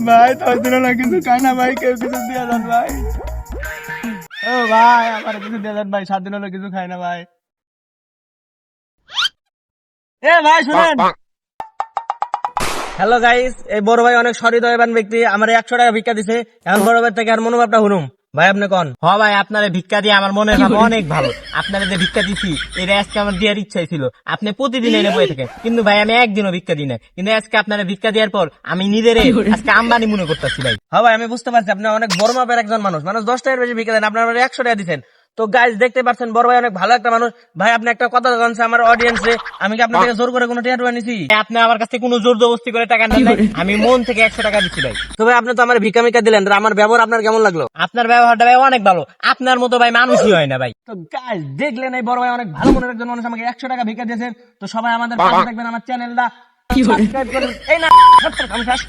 ভাই 10 দিন হলো কিছু খাই না ভাই, কেউ কিছু দিয়ে দেন ভাই। ও ভাই আমার কিছু দিয়ে দেন ভাই, 7 দিন হলো কিছু খাই না ভাই। এ ভাই শুনেন। হ্যালো গাইস, এই বড় ভাই অনেক সহৃদয়বান ব্যক্তি, আমার 100 টাকা ভিক্ষা দিছে। এখন বড় ভাই থেকে আর মনোভাবটা হুনুম ভাই, আপনি কোন? হ ভাই, আপনার ভিক্ষা দিয়ে আমার মনের ভাব অনেক ভালো। আপনারা যে ভিক্ষা দিছি এটা আজকে আমার দেওয়ার ইচ্ছাই ছিল। আপনি প্রতিদিন এনে বয়ে থাকেন, কিন্তু ভাই আমি একদিনও ভিক্ষা দিই না। কিন্তু আজকে আপনারা ভিক্ষা দেওয়ার পর আমি নিজের আজকে আম্বানি মনে করতেছি ভাই। হ্যাঁ ভাই আমি বুঝতে পারছি, আপনি অনেক বড় মাপের একজন মানুষ, 10 টাকার বেশি ভিক্ষা দেন, আপনার 100 টাকা দিচ্ছেন। তো গাইস দেখতে পাচ্ছেন বড় ভাই অনেক ভালো একটা মানুষ। ভাই আপনি একটা কথা জানছে আমার অডিয়েন্সে, আমি কি আপনার থেকে জোর করে কোনো টাকা টুকা নিছি? আপনি আমার কাছ থেকে কোনো জোর জবরদস্তি করে টাকা নেন নাই, আমি মন থেকে 100 টাকা দিচ্ছি ভাই। তো ভাই আপনি তো আমার ভিক্ষা মিক্ষা দিলেন, আমার ব্যবহার আপনার কেমন লাগলো? আপনার ব্যবহারটা ভাই অনেক ভালো, আপনার মতো ভাই মানুষই হয় না ভাই। তো গাইস দেখলেন এই বড় ভাই অনেক ভালো মনের একজন মানুষ, আমাকে 100 টাকা ভিক্ষা দিয়েছেন। তো সবাই আমাদের পাশে থাকবেন, আমার চ্যানেলটা সাবস্ক্রাইব করুন। এই না আমি শেষ।